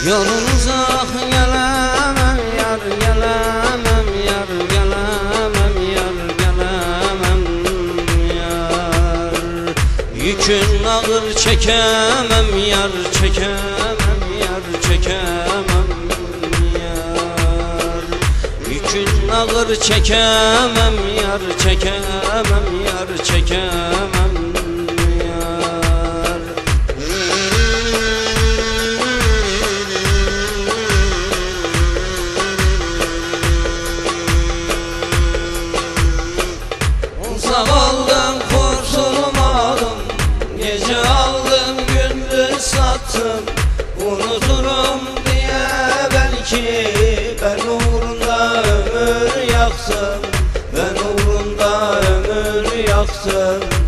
Yolun uzak gelemem yar, gelemem yar, gelemem yar, gelemem yar. Yükün ağır çekemem yar, çekemem yar, çekemem yar. Yükün ağır çekemem yar, çekemem yar, çekemem yar. Zavaldım kurtulmadım, gece aldım gündüz sattım. Unuturum diye belki ben uğrunda ömür yaktım, ben uğrunda ömür yaktım.